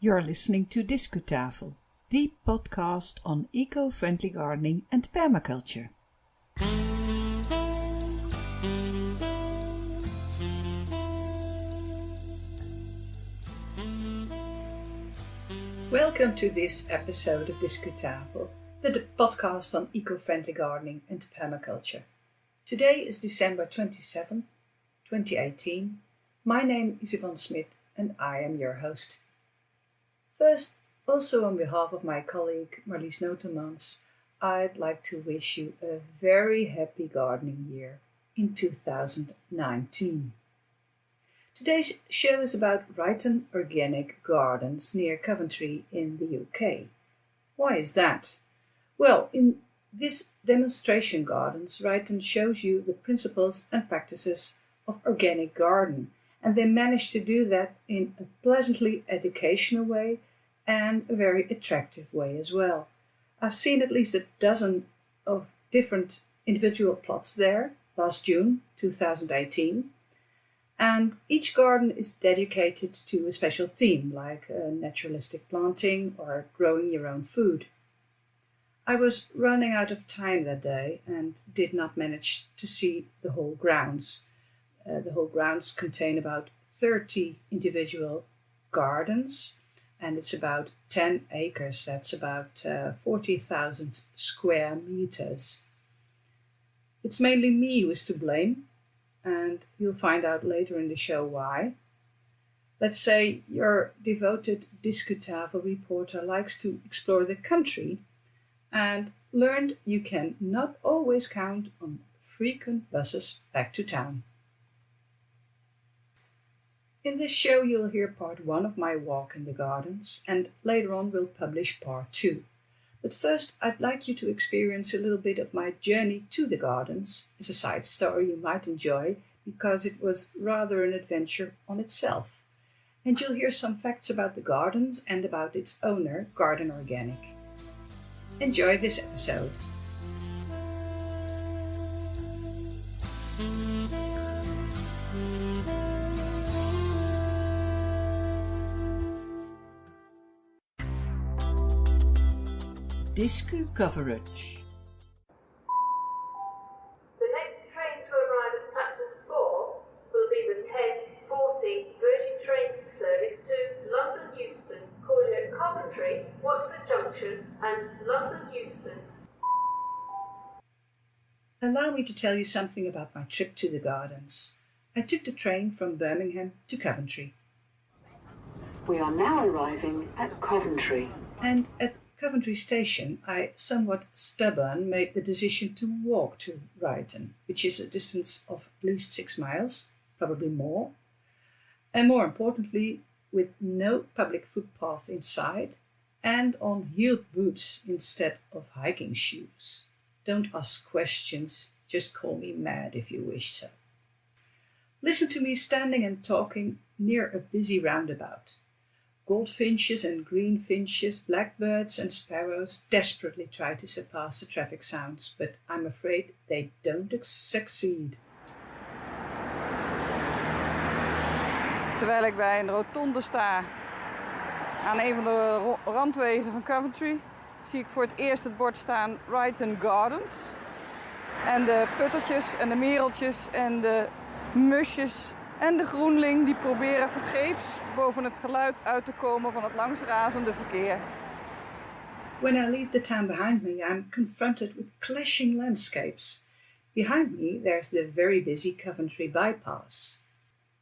You're listening to Discutafel, the podcast on eco-friendly gardening and permaculture. Welcome to this episode of Discutafel, the podcast on eco-friendly gardening and permaculture. Today is December 27, 2018. My name is Ivonne and I am your host. First, also on behalf of my colleague Marlies Notemans, I'd like to wish you a very happy gardening year in 2019. Today's show is about Ryton Organic Gardens near Coventry in the UK. Why is that? Well, in this demonstration gardens, Ryton shows you the principles and practices of organic garden, and they manage to do that in a pleasantly educational way and a very attractive way as well. I've seen at least a dozen of different individual plots there last June 2018. And each garden is dedicated to a special theme, like naturalistic planting or growing your own food. I was running out of time that day and did not manage to see the whole grounds. The whole grounds contain about 30 individual gardens, and it's about 10 acres. That's about 40,000 square meters. It's mainly me who is to blame, and you'll find out later in the show why. Let's say your devoted Discutafel reporter likes to explore the country and learned you can not always count on frequent buses back to town. In this show you'll hear part 1 of my walk in the gardens, and later on we'll publish part 2. But first, I'd like you to experience a little bit of my journey to the gardens as a side story you might enjoy, because it was rather an adventure on itself. And you'll hear some facts about the gardens and about its owner, Ryton Organic. Enjoy this episode. Discu coverage. The next train to arrive at platform 4 will be the 10:40 Virgin Trains service to London Euston, calling at Coventry, Watford Junction and London Euston. Allow me to tell you something about my trip to the gardens. I took the train from Birmingham to Coventry. We are now arriving at Coventry. And at Coventry station, I, somewhat stubborn, made the decision to walk to Ryton, which is a distance of at least 6 miles, probably more. And more importantly, with no public footpath inside and on heeled boots instead of hiking shoes. Don't ask questions, just call me mad if you wish so. Listen to me standing and talking near a busy roundabout. Goldfinches and greenfinches, blackbirds and sparrows desperately try to surpass the traffic sounds, but I'm afraid they don't succeed. Terwijl ik bij een rotonde sta aan een van de randwegen van Coventry, zie ik voor het eerst het bord staan Ryton Gardens. En de puttertjes en de mereltjes en de musjes en de groenling die proberen vergeefs boven het geluid uit te komen van het langsrazende verkeer. When I leave the town behind me, I'm confronted with clashing landscapes. Behind me, there's the very busy Coventry bypass.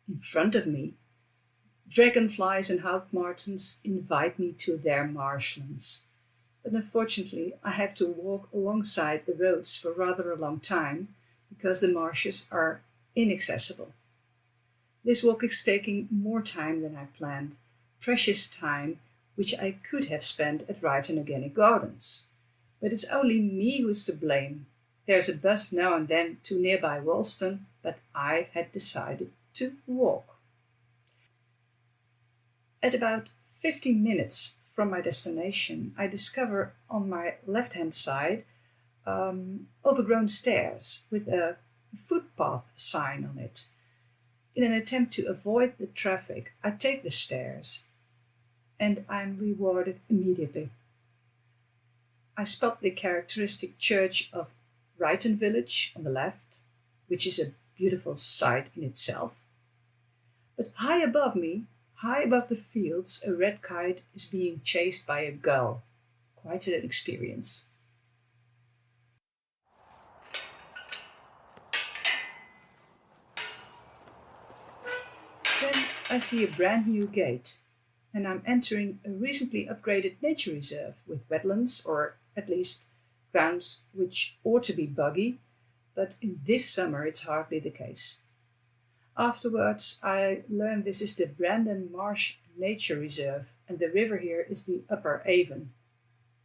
In front of me, dragonflies and houtmartins invite me to their marshlands. But unfortunately, I have to walk alongside the roads for rather a long time because the marshes are inaccessible. This walk is taking more time than I planned, precious time which I could have spent at Ryton Organic Gardens. But it's only me who's to blame. There's a bus now and then to nearby Walston, but I had decided to walk. At about 15 minutes from my destination, I discover on my left-hand side overgrown stairs with a footpath sign on it. In an attempt to avoid the traffic, I take the stairs and I'm rewarded immediately. I spot the characteristic church of Ryton village on the left, which is a beautiful sight in itself. But high above me, high above the fields, a red kite is being chased by a gull. Quite an experience. Then I see a brand new gate, and I'm entering a recently upgraded nature reserve with wetlands, or at least grounds which ought to be boggy, but in this summer it's hardly the case. Afterwards, I learned this is the Brandon Marsh Nature Reserve, and the river here is the Upper Avon.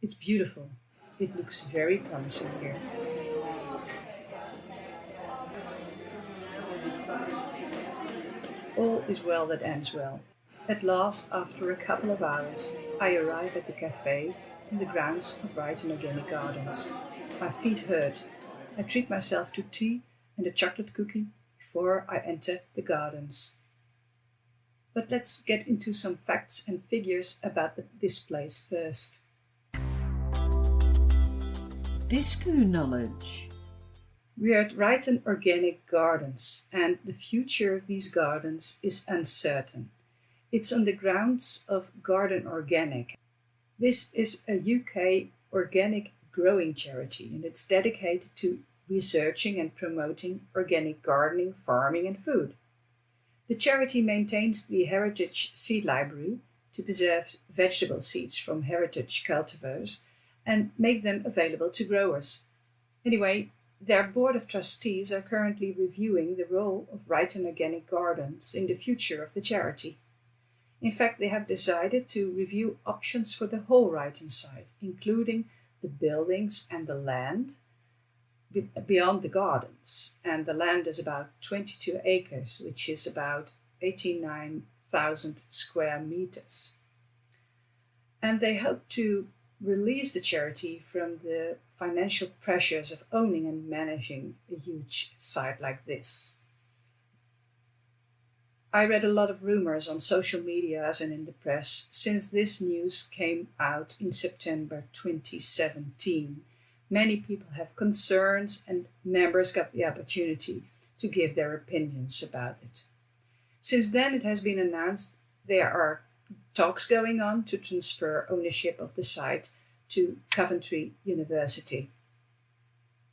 It's beautiful. It looks very promising here. All is well that ends well. At last, after a couple of hours, I arrive at the cafe in the grounds of Ryton Organic Gardens. My feet hurt. I treat myself to tea and a chocolate cookie before I enter the gardens. But let's get into some facts and figures about this place first. Discu knowledge. We are at Ryton Organic Gardens, and the future of these gardens is uncertain. It's on the grounds of Garden Organic. This is a UK organic growing charity, and it's dedicated to researching and promoting organic gardening, farming and food. The charity maintains the Heritage Seed Library to preserve vegetable seeds from heritage cultivars and make them available to growers. Anyway, their board of trustees are currently reviewing the role of Ryton Organic Gardens in the future of the charity. In fact, they have decided to review options for the whole Ryton site, including the buildings and the land beyond the gardens. And the land is about 22 acres, which is about 89,000 square meters. And they hope to release the charity from the financial pressures of owning and managing a huge site like this. I read a lot of rumors on social media and in the press since this news came out in September 2017. Many people have concerns and members got the opportunity to give their opinions about it. Since then, it has been announced there are talks going on to transfer ownership of the site to Coventry University.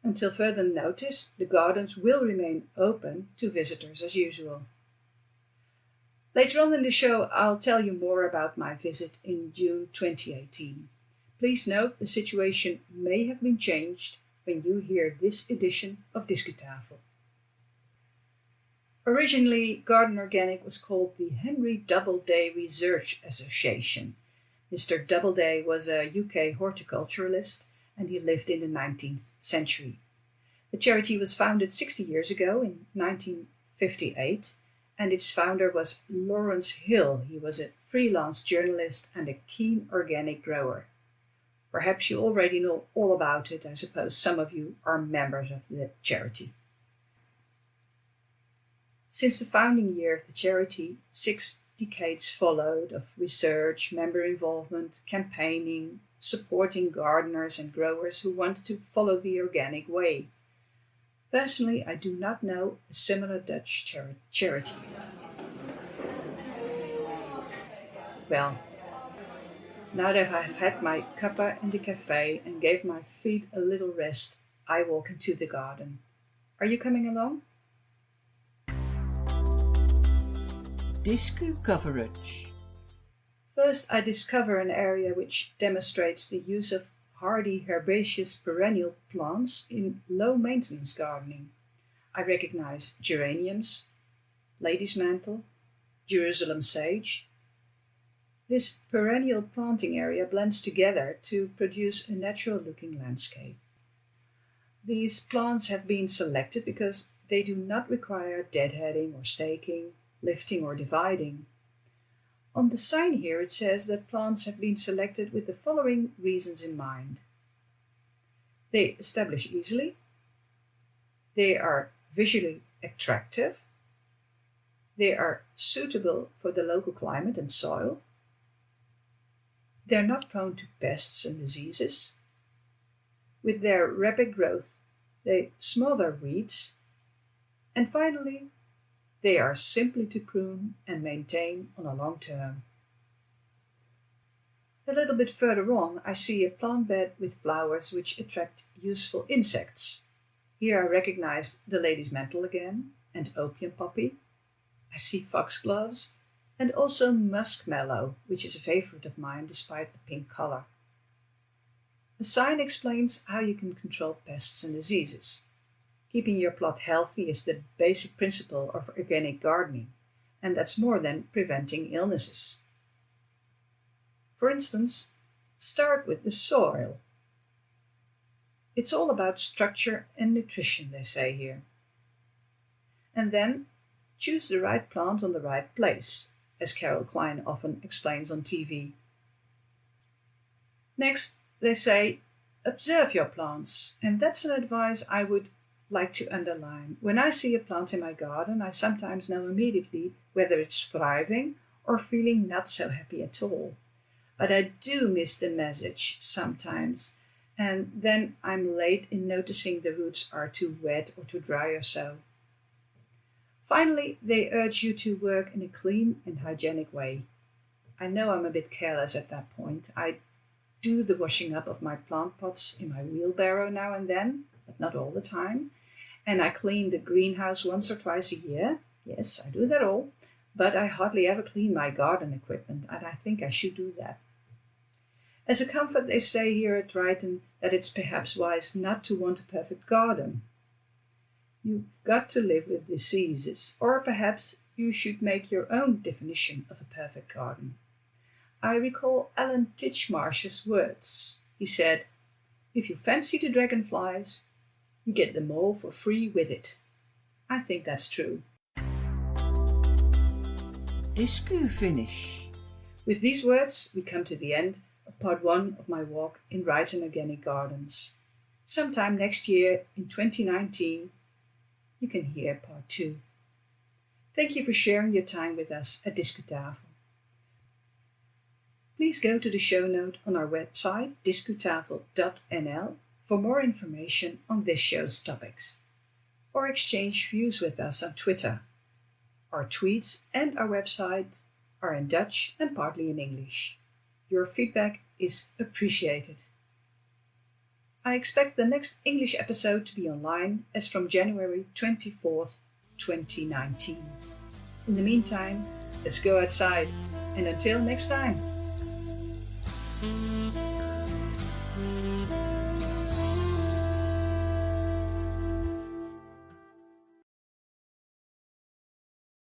Until further notice, the gardens will remain open to visitors as usual. Later on in the show, I'll tell you more about my visit in June 2018. Please note the situation may have been changed when you hear this edition of Discutafel. Originally, Garden Organic was called the Henry Doubleday Research Association. Mr. Doubleday was a UK horticulturalist and he lived in the 19th century. The charity was founded 60 years ago in 1958, and its founder was Lawrence Hill. He was a freelance journalist and a keen organic grower. Perhaps you already know all about it. I suppose some of you are members of the charity. Since the founding year of the charity, 6 decades followed of research, member involvement, campaigning, supporting gardeners and growers who wanted to follow the organic way. Personally, I do not know a similar Dutch charity. Well, now that I've had my cuppa in the cafe and gave my feet a little rest, I walk into the garden. Are you coming along? Discu coverage. First, I discover an area which demonstrates the use of hardy herbaceous perennial plants in low-maintenance gardening. I recognize geraniums, lady's mantle, Jerusalem sage. This perennial planting area blends together to produce a natural-looking landscape. These plants have been selected because they do not require deadheading or staking, lifting or dividing. On the sign here it says that plants have been selected with the following reasons in mind. They establish easily, they are visually attractive, they are suitable for the local climate and soil, They're not prone to pests and diseases. With their rapid growth, they smother weeds. And finally, they are simply to prune and maintain on a long term. A little bit further on, I see a plant bed with flowers which attract useful insects. Here I recognize the lady's mantle again, and opium poppy. I see foxgloves, and also muskmallow, which is a favorite of mine despite the pink color. The sign explains how you can control pests and diseases. Keeping your plot healthy is the basic principle of organic gardening, and that's more than preventing illnesses. For instance, start with the soil. It's all about structure and nutrition, they say here. And then choose the right plant on the right place, as Carol Klein often explains on TV. Next, they say, observe your plants, and that's an advice I would like to underline. When I see a plant in my garden, I sometimes know immediately whether it's thriving or feeling not so happy at all. But I do miss the message sometimes, and then I'm late in noticing the roots are too wet or too dry or so. Finally, they urge you to work in a clean and hygienic way. I know I'm a bit careless at that point. I do the washing up of my plant pots in my wheelbarrow now and then, but not all the time. And I clean the greenhouse once or twice a year. Yes, I do that all. But I hardly ever clean my garden equipment, and I think I should do that. As a comfort, they say here at Ryton that it's perhaps wise not to want a perfect garden. You've got to live with diseases, or perhaps you should make your own definition of a perfect garden. I recall Alan Titchmarsh's words. He said, "If you fancy the dragonflies, you get them all for free with it." I think that's true. Discu finish. With these words, we come to the end of part 1 of my walk in Ryton Organic Gardens. Sometime next year, in 2019, you can hear part 2. Thank you for sharing your time with us at Discutafel. Please go to the show note on our website, discutafel.nl, for more information on this show's topics, or exchange views with us on Twitter. Our tweets and our website are in Dutch and partly in English. Your feedback is appreciated. I expect the next English episode to be online as from January 24th, 2019. In the meantime, let's go outside, and until next time.